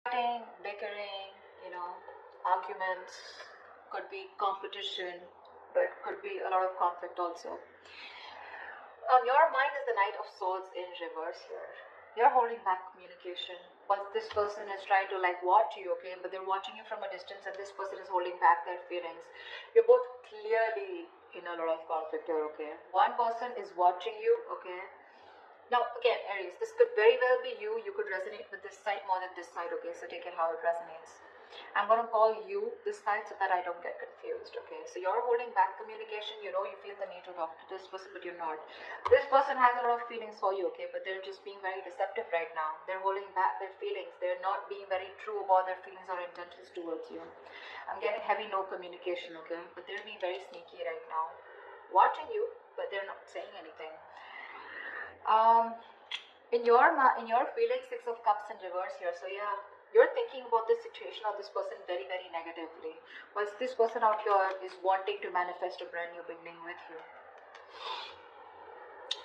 Fighting, bickering, arguments, could be competition, but could be a lot of conflict also. On your mind is the Knight of Swords in reverse here. You're holding back communication. But this person is trying to watch you, okay? But they're watching you from a distance, and this person is holding back their feelings. You're both clearly in a lot of conflict here, okay? One person is watching you, okay? Now, again, Aries, this could very well be you. You could resonate with this side more than this side, okay? So take it how it resonates. I'm going to call you this side so that I don't get confused, okay? So you're holding back communication. You feel the need to talk to this person, but you're not. This person has a lot of feelings for you, okay? But they're just being very deceptive right now. They're holding back their feelings. They're not being very true about their feelings or intentions towards you. I'm getting heavy no communication, okay? But they're being very sneaky right now. Watching you, but they're not saying anything. In your feelings, Six of Cups in reverse here. So yeah, you're thinking about this situation or this person very, very negatively. Whilst this person out here is wanting to manifest a brand new beginning with you.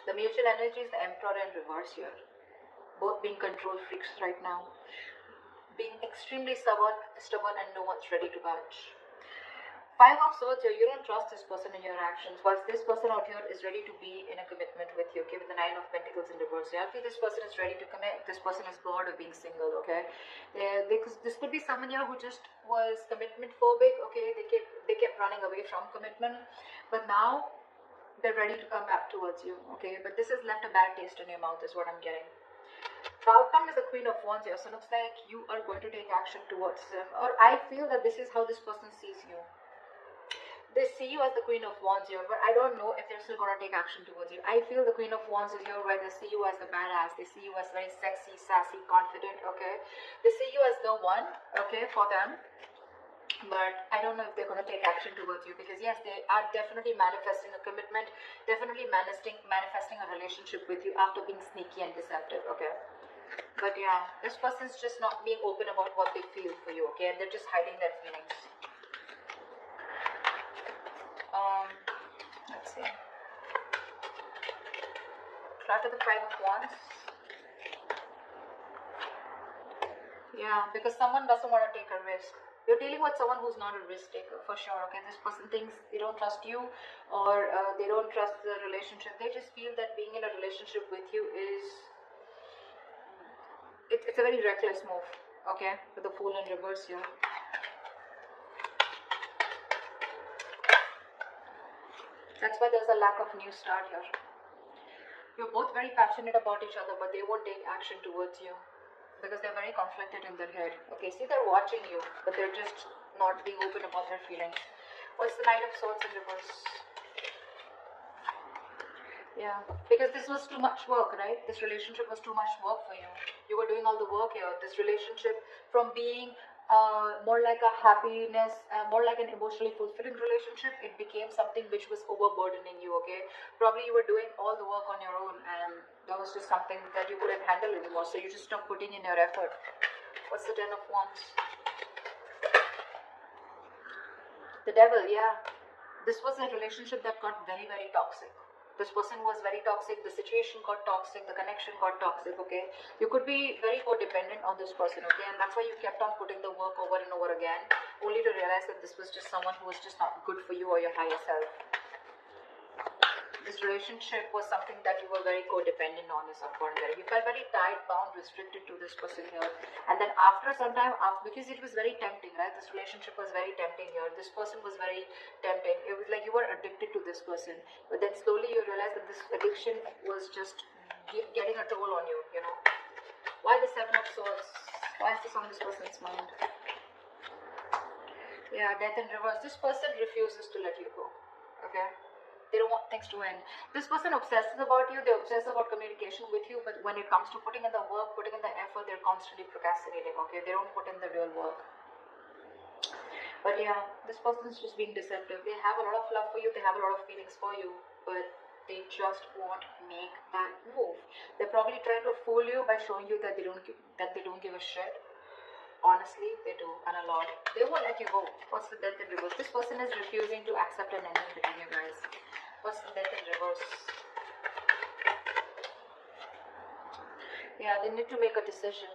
The mutual energy is the Emperor in reverse here. Both being control freaks right now. Being extremely stubborn and no one's ready to budge. Five of Swords here, you don't trust this person in your actions, whilst this person out here is ready to be in a commitment with you, okay, with the Nine of Pentacles in reverse. I feel this person is ready to commit, this person is bored of being single, okay, because this could be someone here who just was commitment phobic, okay, they kept running away from commitment, but now they're ready to come back towards you, okay, but this has left a bad taste in your mouth is what I'm getting. The outcome is the Queen of Wands here, so it looks like you are going to take action towards them, or I feel that this is how this person sees you. They see you as the Queen of Wands here, but I don't know if they're still going to take action towards you. I feel the Queen of Wands is here where they see you as the badass. They see you as very sexy, sassy, confident, okay? They see you as the one, okay, for them. But I don't know if they're going to take action towards you because, yes, they are definitely manifesting a commitment, definitely manifesting a relationship with you after being sneaky and deceptive, okay? But yeah, this person's just not being open about what they feel for you, okay? And they're just hiding their feelings. Let's see. After the Five of Wands. Yeah, because someone doesn't want to take a risk. You're dealing with someone who's not a risk taker, for sure, okay? This person thinks they don't trust you or they don't trust the relationship. They just feel that being in a relationship with you is... It's a very reckless move, okay? With the Fool in reverse here. That's why there's a lack of new start here. You're both very passionate about each other, but they won't take action towards you because they're very conflicted in their head. Okay, see, they're watching you, but they're just not being open about their feelings. What's the Knight of Swords in reverse? Yeah, because this was too much work, right? This relationship was too much work for you. You were doing all the work here. This relationship, from being more like a happiness, more like an emotionally fulfilling relationship, it became something which was overburdening you, okay? Probably you were doing all the work on your own and that was just something that you couldn't handle anymore, so you just stopped putting in your effort. What's the Ten of Wands? The Devil, yeah. This was a relationship that got very, very toxic. This person was very toxic, the situation got toxic, the connection got toxic, okay? You could be very codependent on this person, okay? And that's why you kept on putting the work over and over again, only to realize that this was just someone who was just not good for you or your higher self. This relationship was something that you were very codependent on this upon. You felt very tied, bound, restricted to this person here. And then after some time, because it was very tempting, right? This relationship was very tempting here. This person was very tempting. It was like you were addicted to this person. But then slowly you realized that this addiction was just getting a toll on you, you know. Why the Seven of Swords? Why is this on this person's mind? Yeah, Death in reverse. This person refuses to let you go, okay? They don't want things to end. This person obsesses about you, they obsess about communication with you, but when it comes to putting in the work, putting in the effort, they're constantly procrastinating, okay? They don't put in the real work. But yeah, this person is just being deceptive. They have a lot of love for you, they have a lot of feelings for you, but they just won't make that move. They're probably trying to fool you by showing you that they don't give a shit. Honestly, they do, and a lot. They won't let you go. What's the Death in reverse? This person is refusing to accept an ending between you guys. What's the Death in reverse? Yeah, they need to make a decision.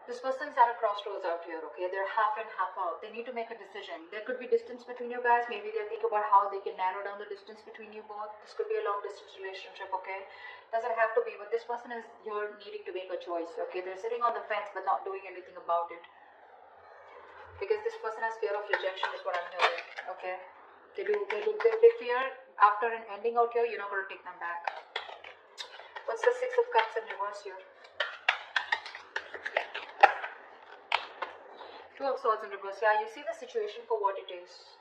This person's at a crossroads out here, okay? They're half in, half out. They need to make a decision. There could be distance between you guys. Maybe they'll think about how they can narrow down the distance between you both. This could be a long distance relationship, okay? Doesn't have to be, but this person is here needing to make a choice, okay? They're sitting on the fence but not doing anything about it. Because this person has fear of rejection is what I'm hearing, okay? They fear after an ending out here, you're not going to take them back. What's the Six of Cups in reverse here? Two of Swords in reverse. Yeah, you see the situation for what it is.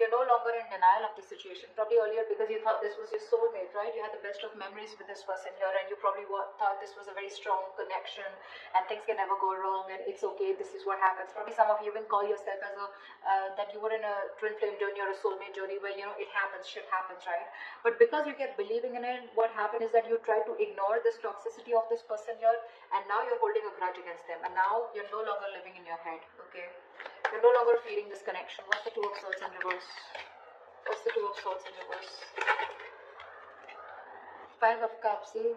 You're no longer in denial of the situation. Probably earlier because you thought this was your soulmate, right? You had the best of memories with this person here and you probably thought this was a very strong connection and things can never go wrong and it's okay, this is what happens. Probably some of you even call yourself as a, that you were in a twin flame journey or a soulmate journey where, you know, it happens, shit happens, right? But because you kept believing in it, what happened is that you tried to ignore this toxicity of this person here and now you're holding a grudge against them and now you're no longer living in your head, okay? You're no longer feeling this connection. What's the Two of Swords in reverse? What's the Two of Swords in reverse? Five of Cups. See?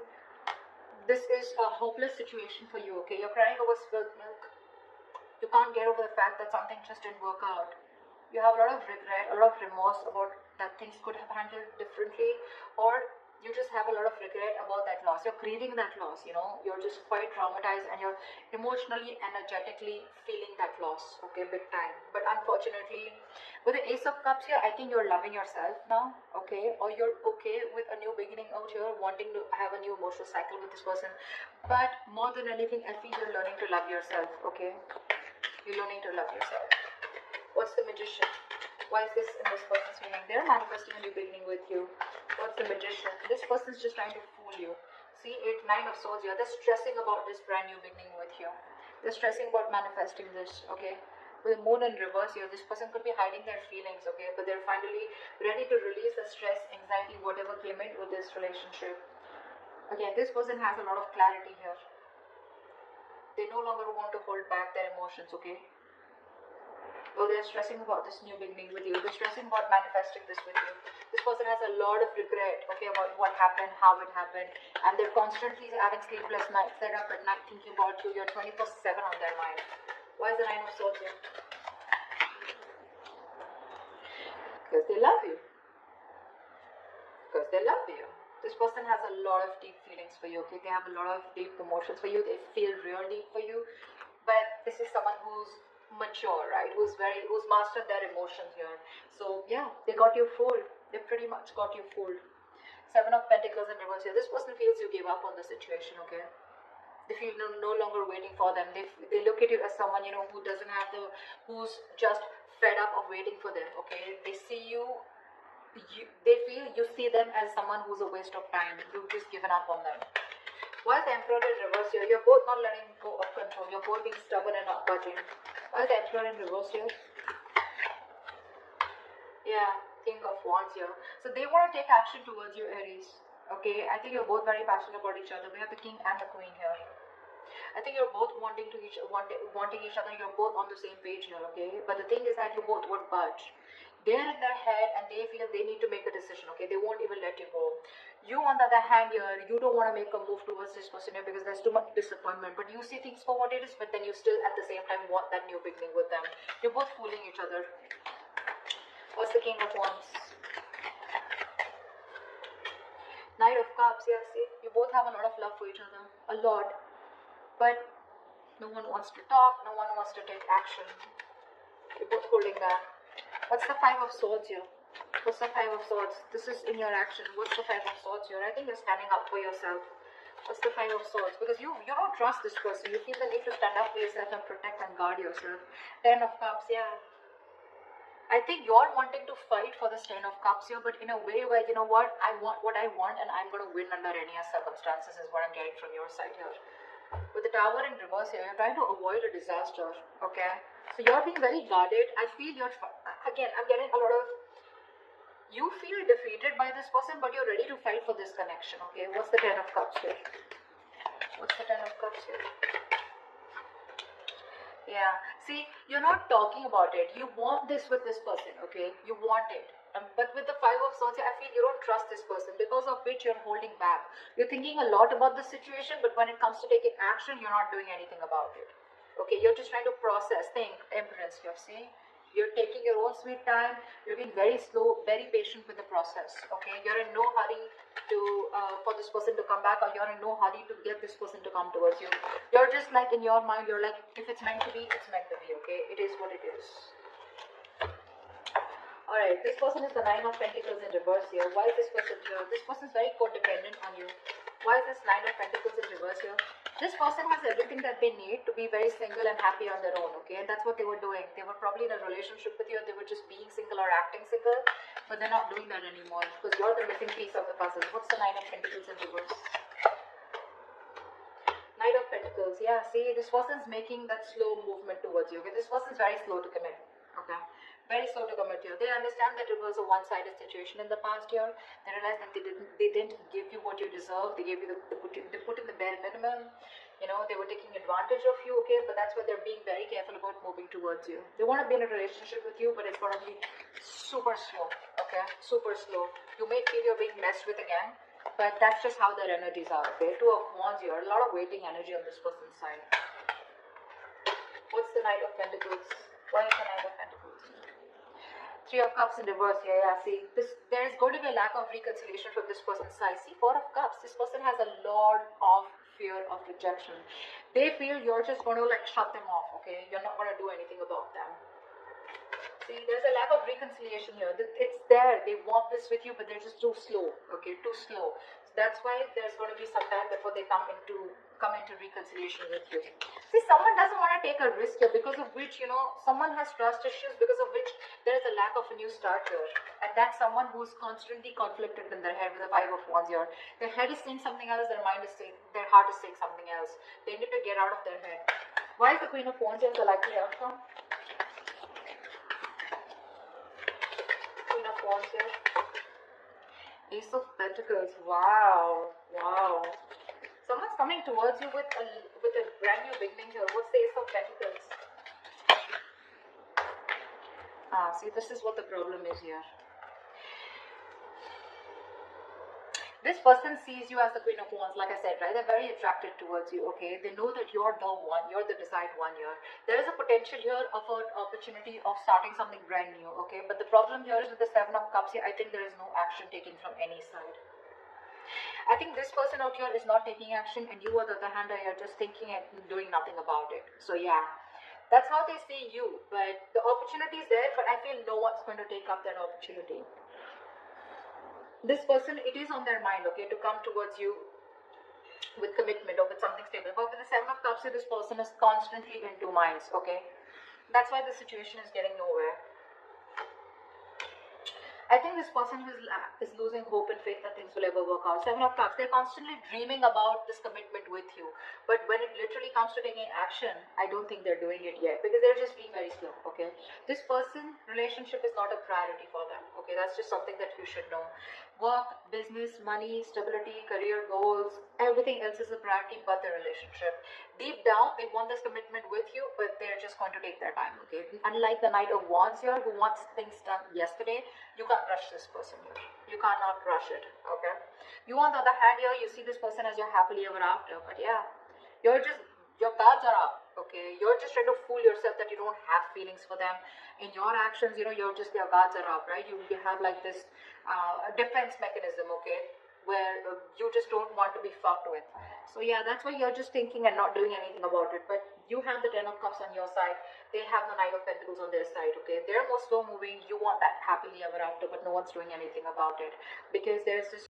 This is a hopeless situation for you, okay? You're crying over spilled milk. You can't get over the fact that something just didn't work out. You have a lot of regret, a lot of remorse about that things could have handled differently, or you just have a lot of regret about that loss. You're grieving that loss, you know. You're just quite traumatized and you're emotionally, energetically feeling that loss, okay, big time. But unfortunately, with the Ace of Cups here, I think you're loving yourself now, okay, or you're okay with a new beginning out here, wanting to have a new emotional cycle with this person. But more than anything, I feel you're learning to love yourself, okay. You're learning to love yourself. What's the Magician? Why is this in this person's feeling? They're manifesting a new beginning with you. What's the Magician? This person's just trying to fool you. See, Nine of Swords here. They're stressing about this brand new beginning with you. They're stressing about manifesting this, okay? With the Moon in reverse here, this person could be hiding their feelings, okay? But they're finally ready to release the stress, anxiety, whatever came in with this relationship. Again, this person has a lot of clarity here. They no longer want to hold back their emotions, okay? Well, they're stressing about this new beginning with you. They're stressing about manifesting this with you. This person has a lot of regret, okay, about what happened, how it happened, and they're constantly having sleepless nights. They're up at night thinking about you. You're 24/7 on their mind. Why is the Nine of Swords here? Because they love you. Because they love you. This person has a lot of deep feelings for you, okay? They have a lot of deep emotions for you. They feel real deep for you. But this is someone who's mature, right? Who's mastered their emotions here. So yeah, they got you fooled. They pretty much got you fooled. Seven of Pentacles in reverse here. This person feels you gave up on the situation, okay? They feel no longer waiting for them. They look at you as someone, you know, who's just fed up of waiting for them, okay? They see they feel you see them as someone who's a waste of time. You've just given up on them. Why is the Emperor in reverse here? You're both not letting go of control. You're both being stubborn and not budging. Why is the Emperor in reverse here? Yeah, King of Wands here. So they want to take action towards you, Aries. Okay, I think you're both very passionate about each other. We have the King and the Queen here. I think you're both wanting each other. You're both on the same page here, okay? But the thing is that you both won't budge. They're in their head and they feel they need to make a decision, okay? They won't even let you go. You, on the other hand, here, you don't want to make a move towards this person here because there's too much disappointment. But you see things for what it is, but then you still, at the same time, want that new beginning with them. You're both fooling each other. What's the King of Wands? Knight of Cups, yeah, see? You both have a lot of love for each other. A lot. But no one wants to talk, no one wants to take action. You're both holding back. What's the Five of Swords here? What's the Five of Swords? This is in your action. What's the Five of Swords here? I think you're standing up for yourself. What's the Five of Swords? Because you don't trust this person. You feel the need to stand up for yourself and protect and guard yourself. Ten of Cups, yeah. I think you're wanting to fight for this Ten of Cups here, but in a way where, you know what, I want what I want and I'm going to win under any circumstances is what I'm getting from your side here. With the Tower in reverse here, you're trying to avoid a disaster, okay? So you're being very guarded. I feel again, I'm getting a lot of, you feel defeated by this person, but you're ready to fight for this connection, okay? What's the Ten of Cups here? What's the Ten of Cups here? Yeah. See, you're not talking about it. You want this with this person, okay? You want it. But with the Five of Swords, I feel you don't trust this person, because of which you're holding back. You're thinking a lot about the situation, but when it comes to taking action, you're not doing anything about it. Okay, you're just trying to process, think, Empress, you see? You're taking your own sweet time. You're being very slow, very patient with the process. Okay, you're in no hurry to for this person to come back, or you're in no hurry to get this person to come towards you. You're just like, in your mind, you're like, if it's meant to be, it's meant to be. Okay, it is what it is. Alright, this person is the Nine of Pentacles in reverse here. Why is this person here? This person is very codependent on you. Why is this Nine of Pentacles in reverse here? This person has everything that they need to be very single and happy on their own, okay? And that's what they were doing. They were probably in a relationship with you, they were just being single or acting single, but they're not doing that anymore, because you're the missing piece of the puzzle. What's the Nine of Pentacles in reverse? Knight of Pentacles, yeah, see, this person's making that slow movement towards you, okay? This person's very slow to commit, okay? Very slow to commit here. They understand that it was a one-sided situation in the past year. They realized that they didn't give you what you deserve. They gave you they put in the bare minimum. You know, they were taking advantage of you, okay? But that's why they're being very careful about moving towards you. They want to be in a relationship with you, but it's going to be super slow, okay? Super slow. You may feel you're being messed with again, but that's just how their energies are, okay? Two of Wands here. A lot of waiting energy on this person's side. What's the Knight of Pentacles? Why is the Knight of Pentacles? Three of Cups in reverse here, yeah, see, there is going to be a lack of reconciliation from this person's side. See, Four of Cups, this person has a lot of fear of rejection. They feel you're just going to like shut them off, okay? You're not going to do anything about them. See, there's a lack of reconciliation here. It's there, they want this with you, but they're just too slow, okay, too slow. So that's why there's going to be some time before they come into reconciliation with you. See, someone doesn't want to take a risk here, because of which, you know, someone has trust issues, because of which there is a lack of a new start here. And that's someone who's constantly conflicted in their head with the Five of Wands here. Their head is saying something else, their mind is saying, their heart is saying something else. They need to get out of their head. Why is the Queen of Wands here the likely outcome? Queen of Wands here. Ace of Pentacles. Wow. Wow. Someone's coming towards you with a brand new beginning here. What's the Ace of Pentacles? See, this is what the problem is here. This person sees you as the Queen of Wands, like I said, right? They're very attracted towards you, okay? They know that you're the one, you're the desired one here. There is a potential here of an opportunity of starting something brand new, okay? But the problem here is with the Seven of Cups here, I think there is no action taken from any side. I think this person out here is not taking action, and you on the other hand are just thinking and doing nothing about it. So yeah, that's how they see you. But the opportunity is there, but I feel no one's going to take up that opportunity. This person, it is on their mind, okay, to come towards you with commitment or with something stable. But with the Seven of Cups, this person is constantly in two minds, okay? That's why the situation is getting nowhere. I think this person is losing hope and faith that things will ever work out. Seven of Cups, they're constantly dreaming about this commitment with you. But when it literally comes to taking action, I don't think they're doing it yet, because they're just being very slow, okay? This person, relationship is not a priority for them, okay? That's just something that you should know. Work, business, money, stability, career goals, everything else is a priority but the relationship. Deep down, they want this commitment with you, but they're just going to take their time, okay? Unlike the Knight of Wands here, who wants things done yesterday, you can't rush this person here. You cannot rush it, okay? You on the other hand here, you see this person as your happily ever after, but yeah, your cards are up, okay? You're just trying to fool yourself that you don't have feelings for them. In your actions, you know, your guards are up, right? You have like this defense mechanism, okay, where you just don't want to be fucked with. So yeah, that's why you're just thinking and not doing anything about it. But you have the Ten of Cups on your side, they have the Knight of Pentacles on their side, okay? They're more slow moving, you want that happily ever after, but no one's doing anything about it, because there's this